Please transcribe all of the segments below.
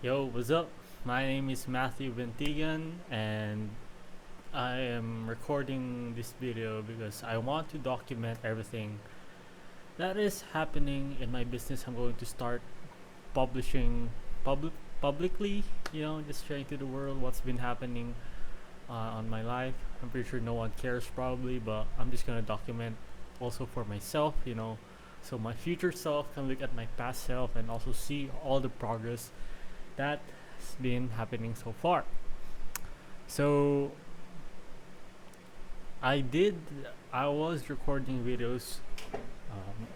Yo, what's up? My name is Matthew Bentigan, and I am recording this video because I want to document everything that is happening in my business. I'm going to start publishing publicly, just sharing to the world what's been happening on my life. I'm pretty sure no one cares probably, but I'm just gonna document also for myself, so my future self can look at my past self and also see all the progress that's been happening so far. So I did. I was recording videos. Um,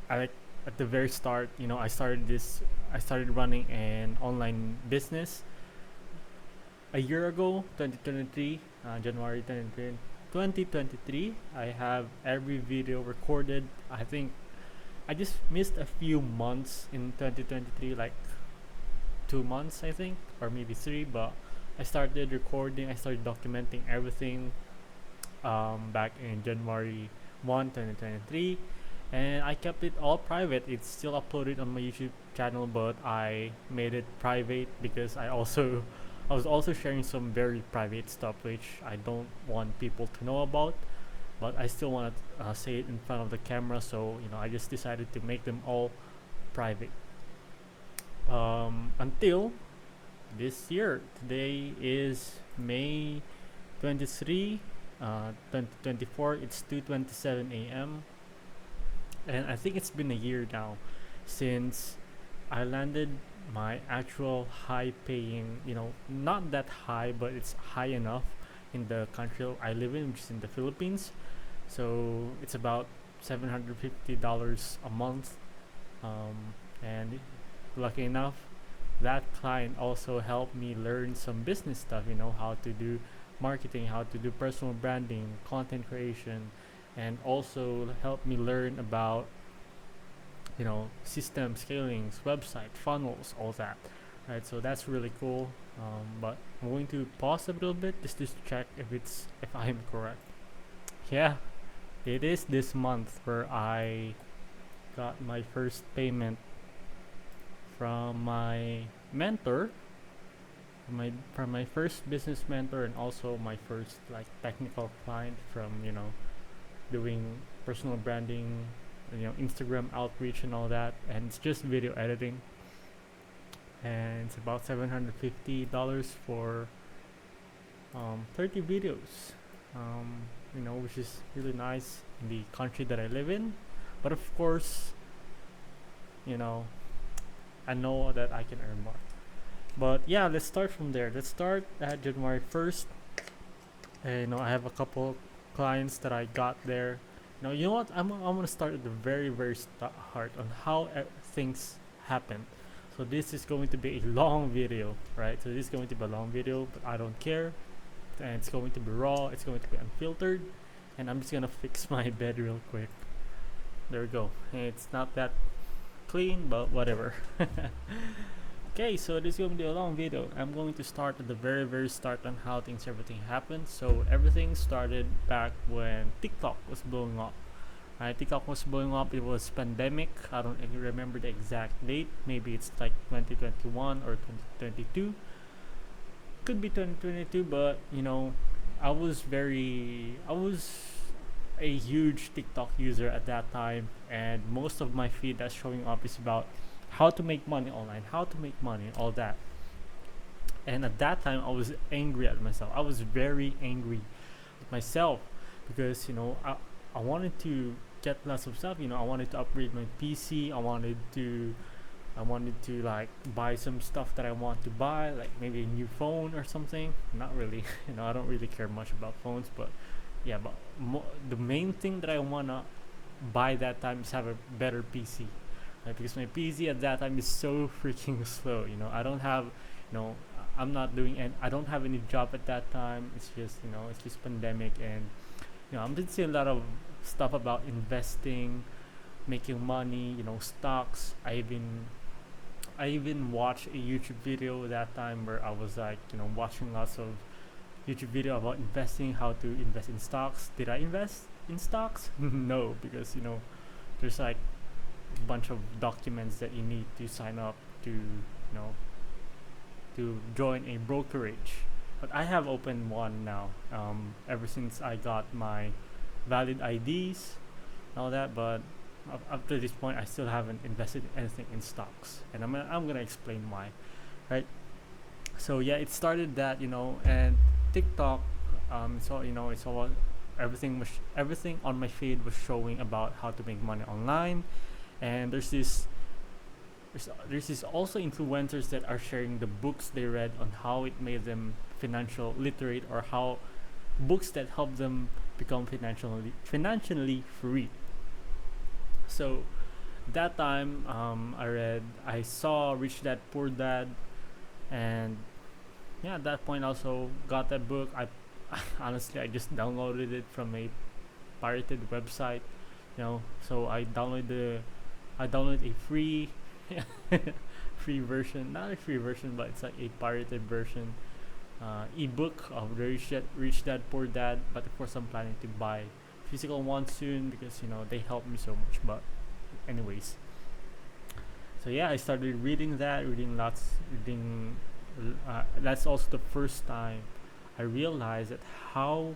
I at the very start. I started this. I started running an online business a year ago, 2023, January 2023. I have every video recorded. I think I just missed a few months in 2023, like 2 months, I think, or maybe three. But I started recording. I started documenting everything back in January 1, 2023, and I kept it all private. It's still uploaded on my YouTube channel, but I made it private because I was also sharing some very private stuff which I don't want people to know about, but I still want to say it in front of the camera. So I just decided to make them all private until this year. Today is May 23, 2024. It's 2:27 a.m. and I think it's been a year now since I landed my actual high paying, not that high, but it's high enough in the country I live in, which is in the Philippines. So it's about $750 a month. And lucky enough, that client also helped me learn some business stuff, how to do marketing, how to do personal branding, content creation, and also helped me learn about system scalings, website funnels, all that, right? So that's really cool. But I'm going to pause a little bit just to check if I'm correct. Yeah, it is this month where I got my first payment from my mentor, from my first business mentor, and also my first like technical client from doing personal branding, Instagram outreach and all that. And it's just video editing, and it's about $750 for 30 videos, which is really nice in the country that I live in. But of course, you know I know that I can earn more. But yeah, let's start from there. Let's start at January 1st. And, I have a couple clients that I got there. You know what? I'm gonna start at the very very start on how things happen. So this is going to be a long video, right? So this is going to be a long video, but I don't care. And it's going to be raw. It's going to be unfiltered. And I'm just gonna fix my bed real quick. There we go. And it's not that clean, but whatever. Okay, so this is going to be a long video. I'm going to start at the very very start on how everything happened. So everything started back when TikTok was blowing up. Right, TikTok was blowing up. It was pandemic. I don't remember the exact date. Maybe it's like 2021 or 2022. Could be 2022, but I was a huge TikTok user at that time, and most of my feed that's showing up is about how to make money online, how to make money, all that. And at that time, I was angry at myself. I was very angry with myself because I wanted to get lots of stuff. I wanted to upgrade my PC. I wanted to like buy some stuff that I want to buy, like maybe a new phone or something. Not really, I don't really care much about phones, but yeah, but the main thing that I wanna buy that time is have a better PC, right? Because my PC at that time is so freaking slow. I don't have, you know, I'm not doing, and I don't have any job at that time. It's just pandemic, and I'm just seeing a lot of stuff about investing, making money, stocks. I even watched a YouTube video that time where I was like, watching lots of YouTube video about investing, how to invest in stocks. Did I invest in stocks? No, because there's like a bunch of documents that you need to sign up to, to join a brokerage, but I have opened one now. Ever since I got my valid IDs and all that, but up to this point, I still haven't invested anything in stocks, and I'm gonna explain why, right? So yeah, it started that, and TikTok. So it's all everything on my feed was showing about how to make money online, and there's this also influencers that are sharing the books they read on how it made them financial literate, or how books that help them become financially free. So that time, I saw Rich Dad Poor Dad, and yeah, at that point I also got that book. I honestly, I just downloaded it from a pirated website, So I downloaded a free free version, not a free version, but it's like a pirated version, ebook of the Rich Dad Poor Dad. But of course, I'm planning to buy physical one soon because they help me so much. But anyways, so yeah, I started reading that, reading lots, reading. That's also the first time I realized that how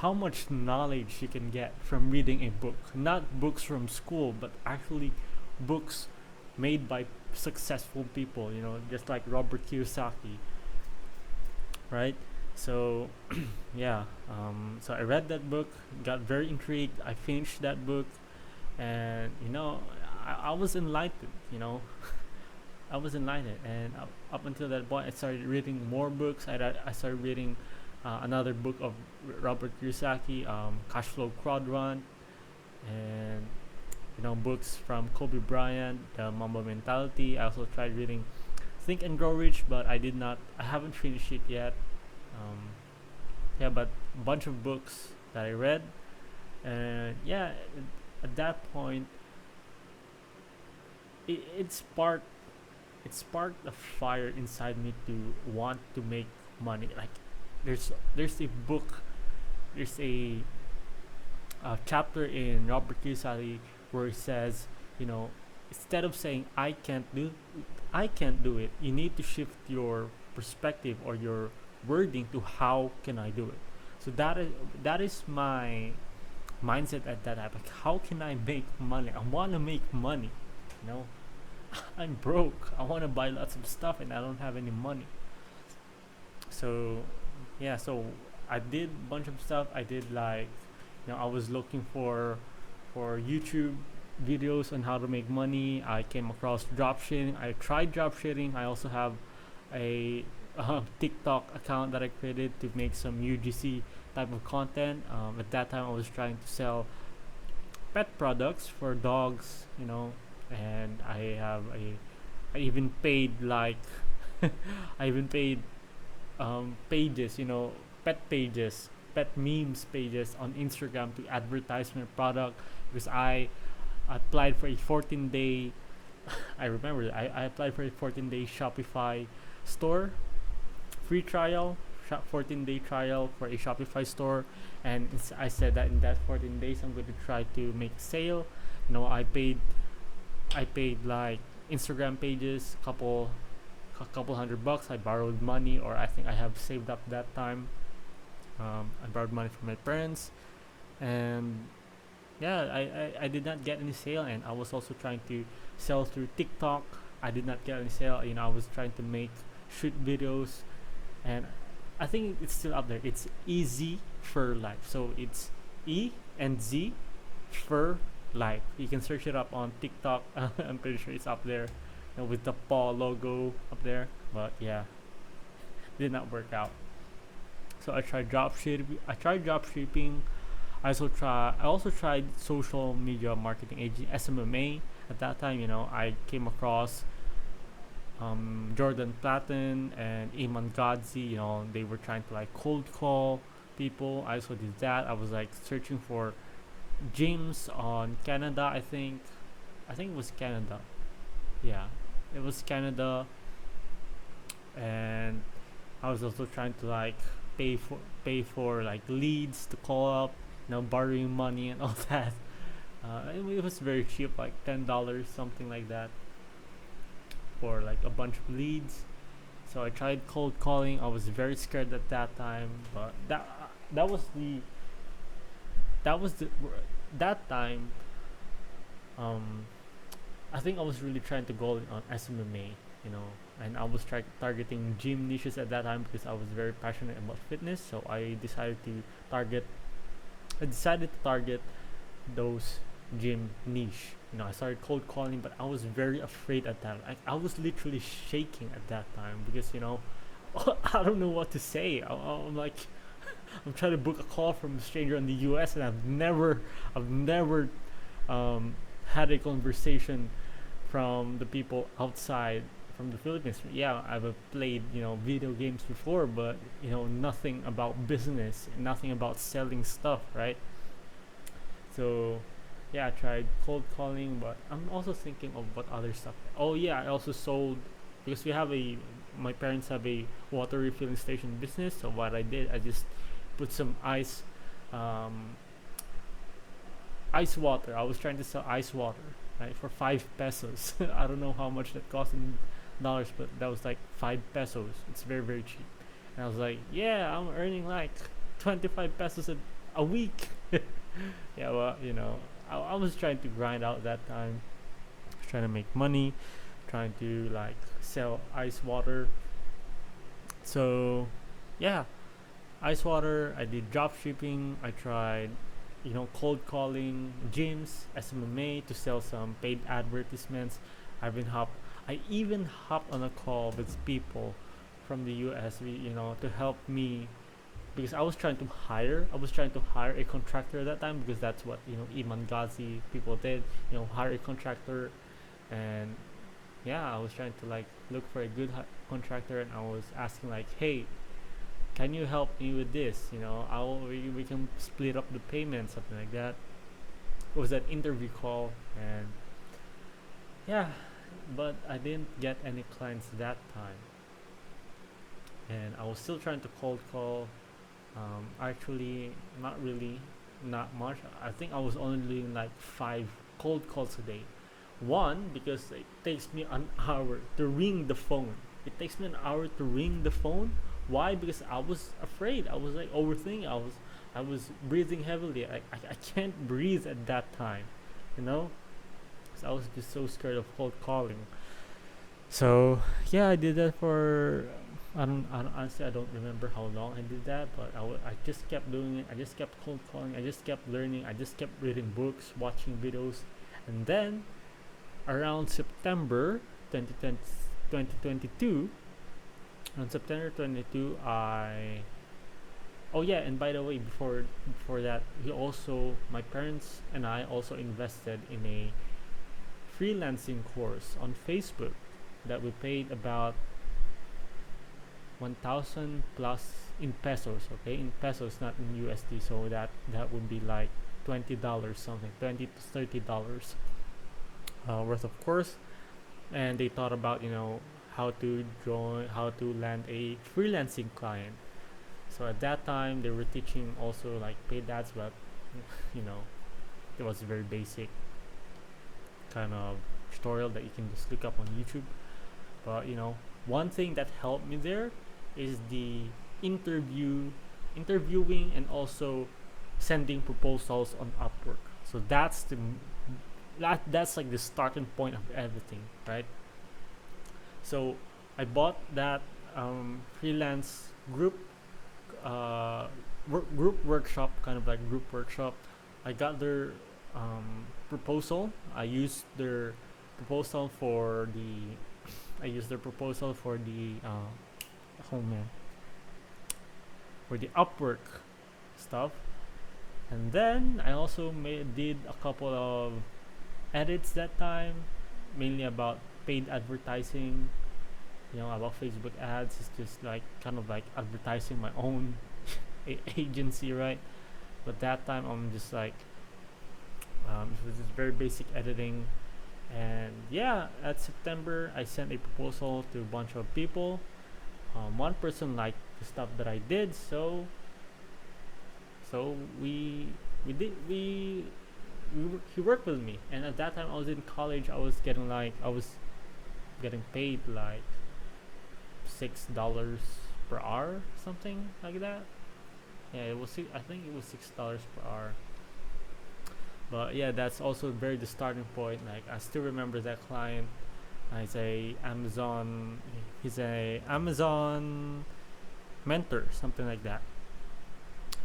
much knowledge you can get from reading a book. Not books from school, but actually books made by successful people. Just like Robert Kiyosaki, right? So yeah, so I read that book, got very intrigued. I finished that book, and I was enlightened. I was enlightened, and up until that point, I started reading more books. I started reading another book of Robert Kiyosaki, Cash Flow Quadrant, and books from Kobe Bryant, The Mamba Mentality. I also tried reading Think and Grow Rich, but I haven't finished it yet. Yeah, but a bunch of books that I read, and yeah, at that point, it sparked a fire inside me to want to make money. Like there's a book, there's a chapter in Robert Kiyosaki where he says, instead of saying I can't do it, you need to shift your perspective or your wording to how can I do it. So that is my mindset at that time. Like, how can I make money? I want to make money. You know, I'm broke. I want to buy lots of stuff and I don't have any money. So yeah, so I did a bunch of stuff. I did like, I was looking for YouTube videos on how to make money. I came across dropshipping. I tried dropshipping. I also have a TikTok account that I created to make some UGC type of content. At that time, I was trying to sell pet products for dogs, and I even paid like, I even paid pages, pet pages, pet memes pages on Instagram to advertise my product because I applied for a 14-day. I remember I applied for a 14-day Shopify store free trial, 14-day trial for a Shopify store, and I said that in that 14 days I'm going to try to make a sale. I paid like Instagram pages, a couple $100. I borrowed money, or I think I have saved up that time. I borrowed money from my parents, and yeah, I did not get any sale, and I was also trying to sell through TikTok. I did not get any sale. I was trying to shoot videos, and I think it's still up there. It's Easy for Life. So it's E and Z for Life. You can search it up on TikTok. I'm pretty sure it's up there, with the paw logo up there. But yeah, did not work out. So I tried dropshipping. I also tried social media marketing agency, SMMA. At that time, I came across Jordan Platten and Iman Godzi. They were trying to like cold call people. I also did that. I was like searching for gyms on Canada. I think it was Canada. Yeah, it was Canada, and I was also trying to like pay for like leads to call up, borrowing money and all that. It was very cheap, like $10, something like that. for like a bunch of leads. So I tried cold calling. I was very scared at that time, but that was the that was the that time. Um, I think I was really trying to go on SMMA, you know, and I was targeting gym niches at that time because I was very passionate about fitness. So target. I decided to target those gym niche. You know, I started cold calling, but I was very afraid at that. I was literally shaking at that time because I don't know what to say. I'm like, I'm trying to book a call from a stranger in the U.S. and I've never um, had a conversation from the people outside from the Philippines. Yeah, I've played video games before, but nothing about business, nothing about selling stuff, right? So yeah, I tried cold calling, but I'm also thinking of what other stuff. Oh yeah, I also sold because my parents have a water refilling station business. So what I did, I just put some um, ice water. I was trying to sell ice water, right, for 5 pesos. I don't know how much that cost in dollars, but that was like 5 pesos. It's very very cheap. And I was like, yeah, I'm earning like 25 pesos a week. Yeah, well, I was trying to grind out that time. I was trying to make money, trying to like sell ice water. So, yeah, ice water. I did drop shipping. I tried, cold calling gyms, SMMA to sell some paid advertisements. I've been hop. I even hopped on a call with people from the US, to help me because I was trying to hire a contractor at that time because that's what Iman Ghazi people did, hire a contractor. And yeah, I was trying to like look for a good contractor, and I was asking like, hey, can you help me with this? We can split up the payment, something like that. It was an interview call, and yeah, but I didn't get any clients that time, and I was still trying to cold call. Actually, not really, not much. I think I was only doing like 5 cold calls a day. One, because it takes me an hour to ring the phone. It takes me an hour to ring the phone. Why? Because I was afraid. I was like overthinking. I was breathing heavily. I can't breathe at that time, you know. So I was just so scared of cold calling. So yeah, I did that for I don't honestly I don't remember how long I did that, but I just kept doing it. I just kept cold calling. I just kept learning. I just kept reading books, watching videos, and then around September 2020, 2022, on September 22, I oh yeah, and by the way, before that, my parents and I also invested in a freelancing course on Facebook that we paid about 1,000 plus in pesos, okay, in pesos, not in USD. So that would be like $20 something, $20 to $30 worth of course. And they thought about how to land a freelancing client. So at that time they were teaching also like paid ads, but you know it was very basic kind of tutorial that you can just look up on YouTube. But one thing that helped me there is the interviewing, and also sending proposals on Upwork. So that's like the starting point of everything, right? So I bought that freelance group workshop, kind of like group workshop. I got their proposal. Proposal for the I used their proposal for the oh man for the Upwork stuff. And then I also did a couple of edits that time, mainly about paid advertising, about Facebook ads. It's just like kind of like advertising my own agency, right? But that time I'm just like it was just very basic editing. And yeah, at September I sent a proposal to a bunch of people. One person liked the stuff that I did, so we did we he worked with me. And at that time I was in college. I was getting like getting paid like $6 per hour, something like that. Yeah, it was I think it was $6 per hour. But yeah, that's also very the starting point. Like I still remember that client. He's a Amazon. He's a Amazon mentor, something like that.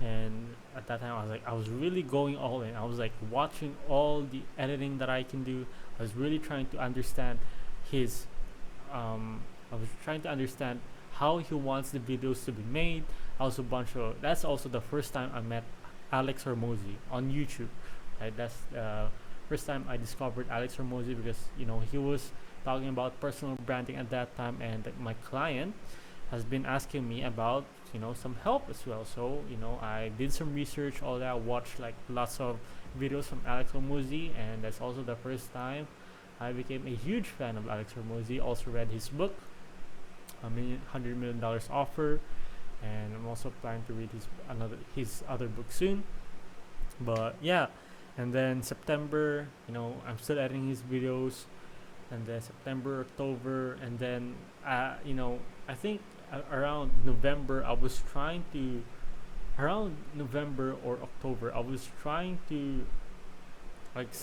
And at that time, I was really going all in. I was like watching all the editing that I can do. I was really trying to understand his. I was trying to understand how he wants the videos to be made. Also, bunch of that's also the first time I met Alex Hormozy on YouTube. Right, that's the first time I discovered Alex Hormozy because he was talking about personal branding at that time, and my client has been asking me about some help as well. So I did some research, all that, watched like lots of videos from Alex Hormozy, and that's also the first time I became a huge fan of Alex Hormozy. Also read his book, $100 Million Offer, and I'm also planning to read his other book soon. But yeah, and then September, I'm still editing his videos, and then September, October, and then I think around November around November or October I was trying to like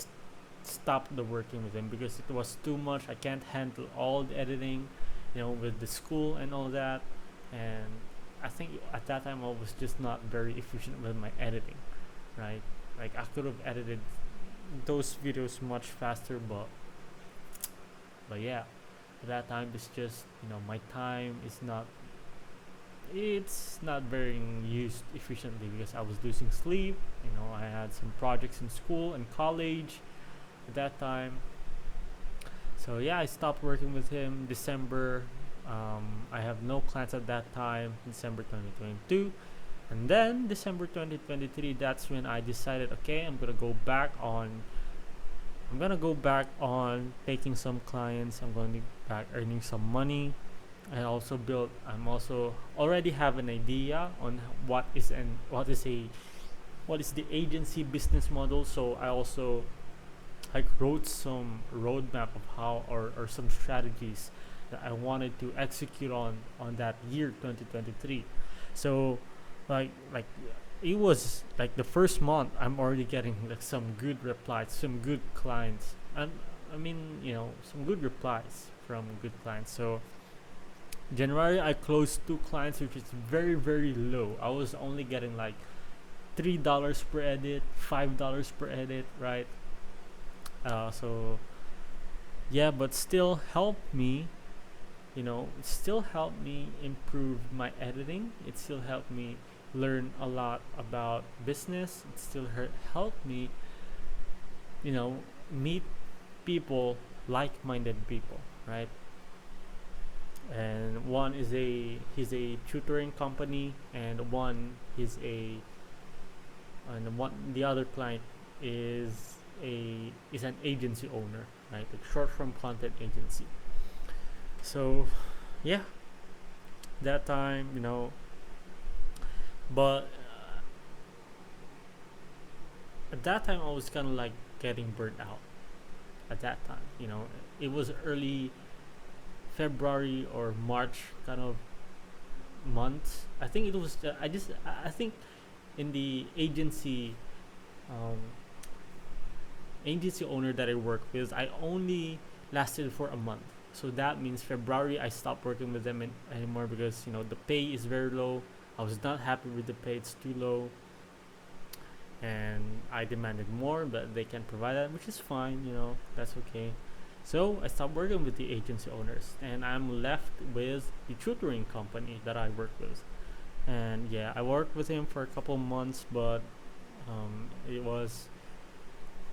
stop the working with him because it was too much. I can't handle all the editing, with the school and all that, and I think at that time I was just not very efficient with my editing, right? Like I could have edited those videos much faster, but yeah, at that time it's just my time is not it's not very used efficiently because I was losing sleep. I had some projects in school and college at that time. So yeah, I stopped working with him December. I have no plans at that time, December 2022. And then December 2023, that's when I decided, okay, I'm gonna go back on taking some clients. I'm going to back earning some money. I'm also already have an idea on what is the agency business model. So I also like wrote some roadmap of how or some strategies that I wanted to execute on that year 2023. So like it was like the first month I'm already getting like some good replies, some good clients, and I mean some good replies from good clients. So January I closed 2 clients, which is very very low. I was only getting like $3 per edit, $5 per edit, right? So yeah, but still helped me. It still helped me improve my editing. It still helped me learn a lot about business. It still helped me, meet people, like-minded people, right? And he's a tutoring company, and the other client is an agency owner, right? Like short form content agency. So yeah, that time, but at that time I was kind of like getting burnt out. At that time, it was early February or March kind of months. I think it was. I think in the um, agency owner that I work with, I only lasted for a month. So that means February I stopped working with them anymore because the pay is very low. I was not happy with the pay; it's too low, and I demanded more, but they can't provide that, which is fine. That's okay. So I stopped working with the agency owners, and I'm left with the tutoring company that I work with. And yeah, I worked with him for a couple months, but it was,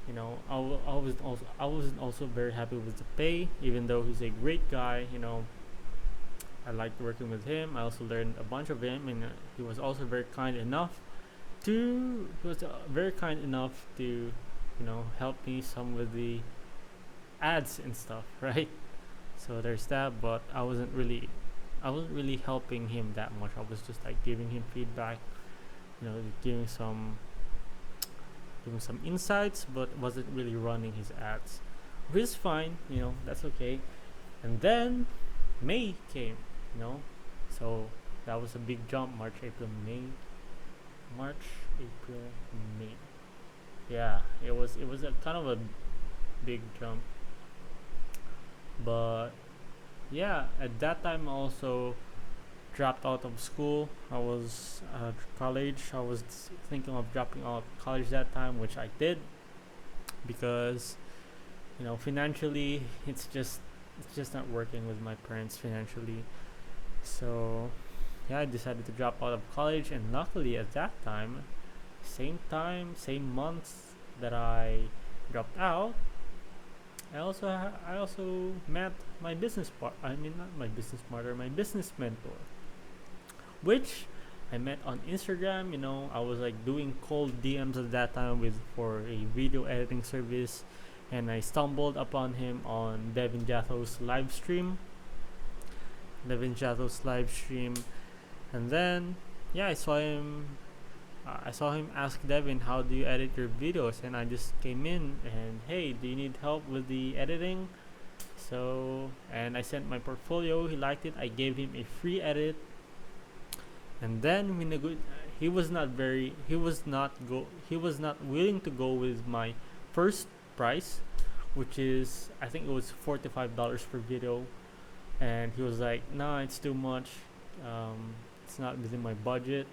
I wasn't also very happy with the pay, even though he's a great guy. I liked working with him. I also learned a bunch of him, and he was also very kind enough to help me some with the ads and stuff, right? So there's that, but I wasn't really helping him that much. I was just like giving him feedback, giving some insights, but wasn't really running his ads, which is fine. That's okay. And then May came, you know, so that was a big jump. March, April, May, March, April, May. Yeah, it was a kind of a big jump, but yeah, at that time I also dropped out of school. I was college. I was thinking of dropping out of college that time, which I did because financially it's just not working with my parents financially. So yeah, I decided to drop out of college, and luckily at that time, same month that I dropped out, I also met my business part. I mean, not my business partner, my business mentor, which I met on Instagram. I was like doing cold DMs at that time with for a video editing service, and I stumbled upon him on Devin Jatho's live stream. And then yeah, I saw him ask Devin, "How do you edit your videos?" And I just came in and, "Hey, do you need help with the editing?" And I sent my portfolio. He liked it. I gave him a free edit, and then he was not willing to go with my first price, which is, I think it was $45 per video, and he was like, "Nah, it's too much. It's not within my budget.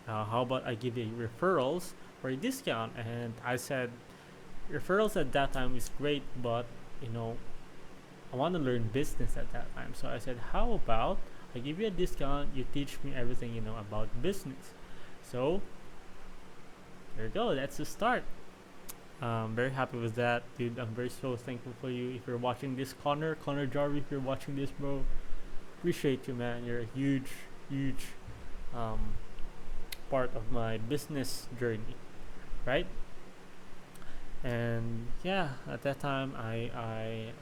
How about I give you referrals for a discount?" And I said, referrals at that time is great, but you know I want to learn business at that time. So I said, how about I give you a discount, you teach me everything you know about business. So there you go, that's the start. Very happy with that, dude. I'm very so thankful for you. If you're watching this, Connor Jarvie, if you're watching this, bro, appreciate you, man. You're a huge um, part of my business journey, right? And yeah, at that time, I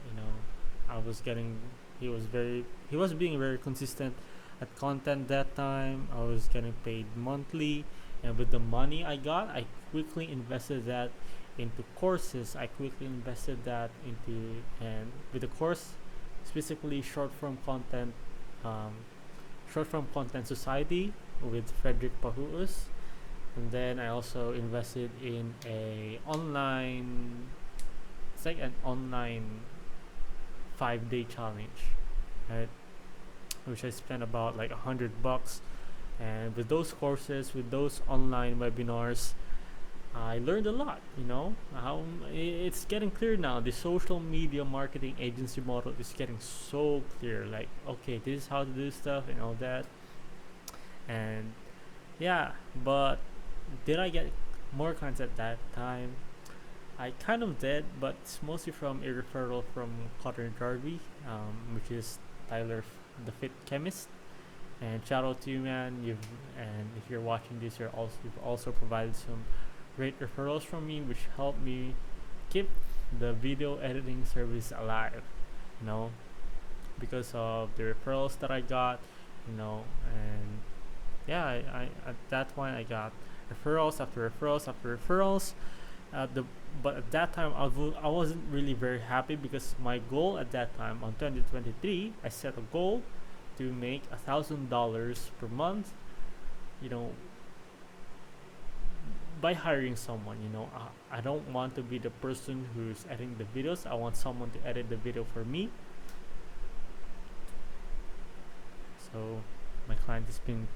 was getting. He was being very consistent at content that time. I was getting paid monthly, and with the money I got, I quickly invested that into courses. I quickly invested that into, and with the course, specifically um, short form content society with Frederick Pahuus. And then I also invested in it's like an online 5 day challenge, right? Which I spent about like $100. And with those courses, with those online webinars, I learned a lot. How it's getting clear now. The social media marketing agency model is getting so clear. Like, okay, this is how to do stuff and all that. And yeah, but did I get more clients at that time? I kind of did, but it's mostly from a referral from Connor Jarvie, which is Tyler, the Fit Chemist. And shout out to you, man. And if you're watching this, you've also provided some great referrals from me, which helped me keep the video editing service alive. You know, because of the referrals that I got. And yeah, I at that point I got referrals after referrals after referrals. The but at that time I wasn't really very happy because my goal at that time on 2023, I set a goal to make $1,000 per month. You know, by hiring someone. I don't want to be the person who's editing the videos. I want someone to edit the video for me. So my client has been,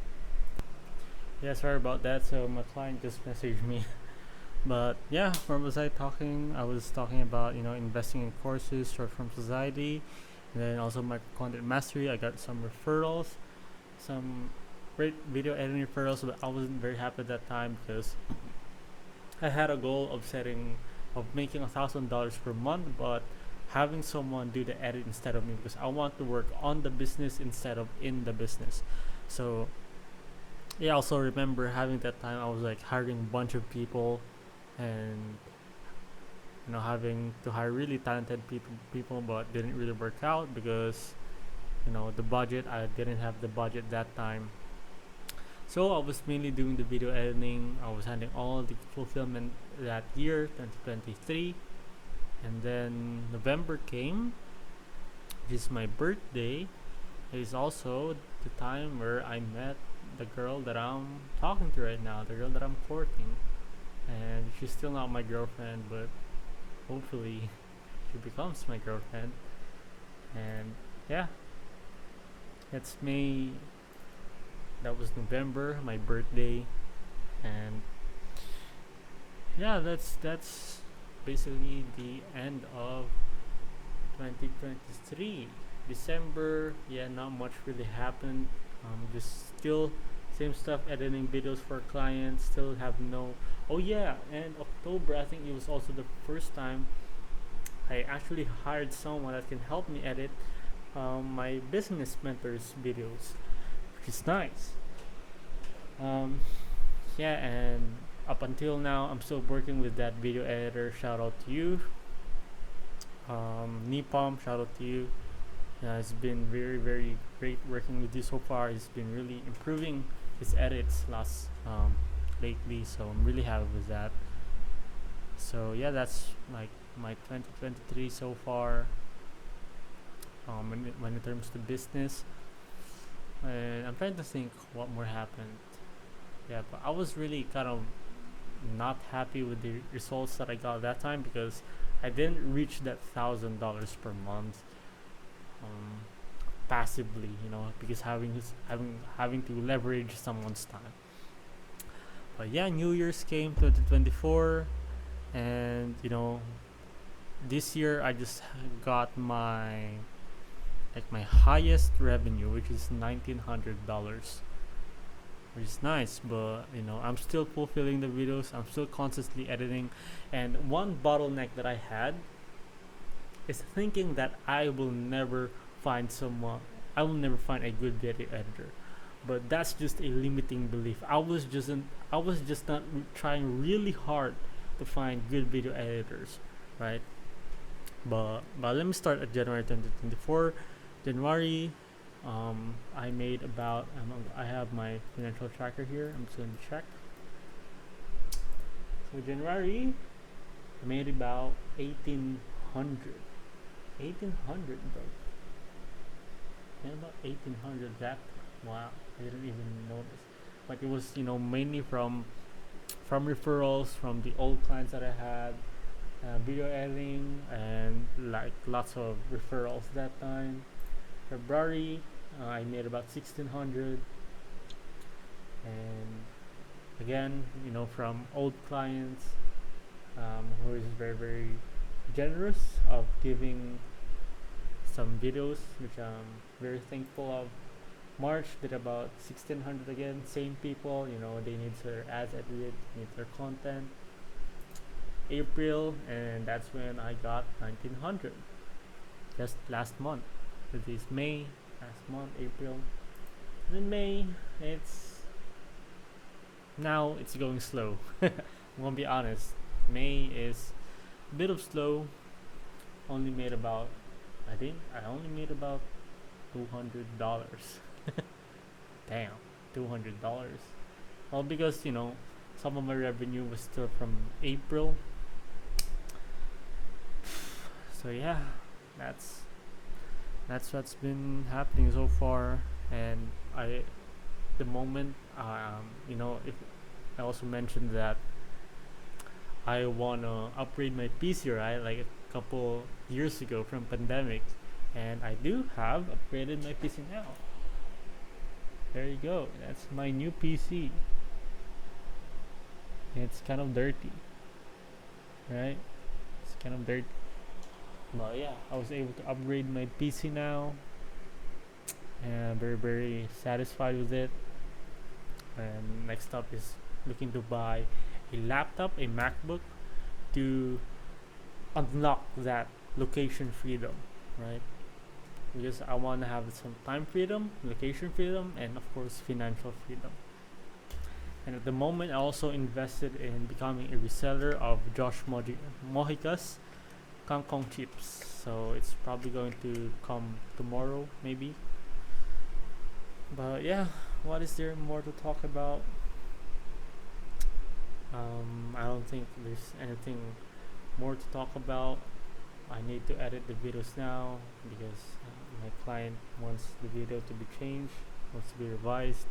yeah, sorry about that. So my client just messaged me. But yeah, where was I talking? I was talking about investing in courses, short form society, and then also my content mastery. I got some referrals, some great video editing referrals, but I wasn't very happy at that time because I had a goal of making $1,000 per month, but having someone do the edit instead of me because I want to work on the business instead of in the business. So yeah, I also remember having that time I was like hiring a bunch of people, and having to hire really talented people, but didn't really work out because the budget. I didn't have the budget that time. So I was mainly doing the video editing. I was handling all the fulfillment that year, 2023. And then November came. which is my birthday, is also the time where I met the girl that I'm talking to right now, the girl that I'm courting. And she's still not my girlfriend, but hopefully she becomes my girlfriend. And yeah, that's May. That was November, my birthday, and yeah, that's basically the end of 2023. December, yeah, not much really happened. Just still same stuff, editing videos for clients. Still have no. Oh yeah, and October, I think it was also the first time I actually hired someone that can help me edit my business mentors videos, which is nice. Um, yeah, and up until now, I'm still working with that video editor. Shout out to you, Nipom. Shout out to you. It's been very very great working with you so far. He's been really improving his edits last lately, so I'm really happy with that. So yeah, that's like my 2023 so far. When it comes to business, and I'm trying to think what more happened. Yeah, but I was really kind of not happy with the results that I got that time because I didn't reach that $1,000 per month um, passively, because having to leverage someone's time. But yeah, New Year's came 2024, and this year I just got my highest revenue, which is $1,900, which is nice. But I'm still fulfilling the videos. I'm still constantly editing, and one bottleneck that I had is thinking that I will never find a good video editor. But that's just a limiting belief. I was just not trying really hard to find good video editors, right? But let me start at January 2024. January, I made about. I have my financial tracker here. I'm just going to check. So January, I made about 1,800. 1,800, bro. Yeah, about 1,800 that. Wow, I didn't even notice. But it was mainly from referrals from the old clients that I had, video editing, and like lots of referrals that time. February, I made about 1,600, and again, from old clients, who is very very generous of giving some videos, which I'm very thankful of. March did about 1,600 again, same people, they need their ads edited, need their content. April, and that's when I got 1,900, just last month. This is May, last month, April. And then May, it's going slow. I'm gonna be honest, May is a bit of slow. Only made about, I think I only made about $200. Damn, $200. Well, because some of my revenue was still from April. So yeah, that's what's been happening so far. And the moment, if I also mentioned that I wanna upgrade my PC, right? Like a couple years ago from pandemic, and I do have upgraded my PC now. There you go. That's my new PC. It's kind of dirty, right? It's kind of dirty. But yeah, I was able to upgrade my PC now, and I'm very very satisfied with it. And next up is looking to buy a laptop, a MacBook, to unlock that location freedom, right? Because I want to have some time freedom, location freedom, and of course financial freedom. And at the moment, I also invested in becoming a reseller of Mojica's kangkong chips. So it's probably going to come tomorrow, maybe. But yeah, what is there more to talk about? I don't think there's anything more to talk about. I need to edit the videos now because my client wants the video to be changed, wants to be revised.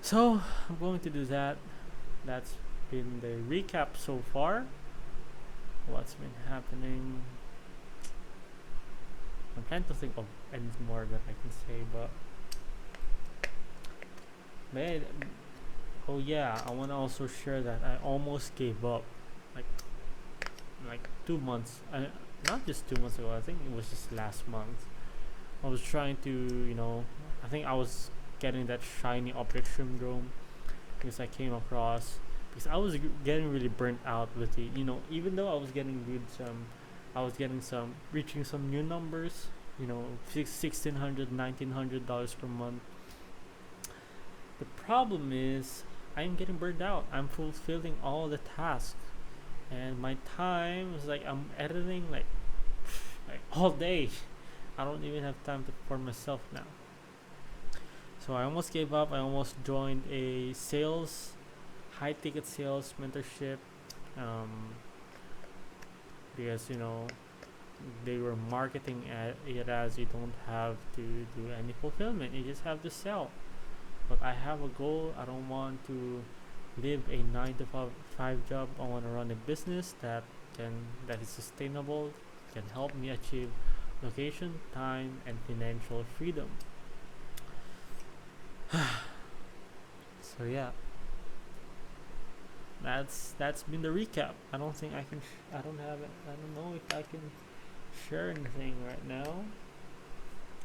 So I'm going to do that. That's been the recap so far. What's been happening? I'm trying to think of any more that I can say, but man, oh yeah, I want to also share that I almost gave up, like 2 months. Not just 2 months ago. I think it was just last month. I was trying to, I think I was getting that shiny object syndrome because I came across because I was getting really burnt out with the, even though I was getting I was getting reaching some new numbers, $1,600, $1,900 per month. The problem is I'm getting burned out. I'm fulfilling all the tasks, and my time is like I'm editing like all day. I don't even have time for myself now. So I almost gave up. I almost joined a high ticket sales mentorship, because they were marketing it as you don't have to do any fulfillment. You just have to sell. But I have a goal. I don't want to live a 9 to 5 job. I want to run a business that is sustainable, can help me achieve location, time, and financial freedom. So yeah, that's been the recap. I don't think I can. I don't have it. I don't know if I can share anything right now.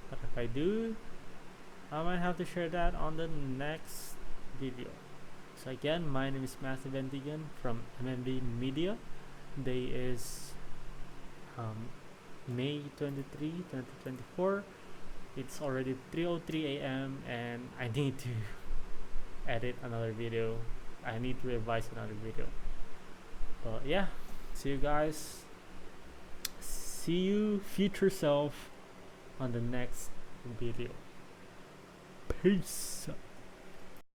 But if I do, I might have to share that on the next video. So again, my name is Matthew Vendigan from MMV Media. Day is May 23, 2024. It's already 3:03 a.m. and I need to edit another video. I need to revise another video. But yeah, see you guys. See you future self on the next video. Peace.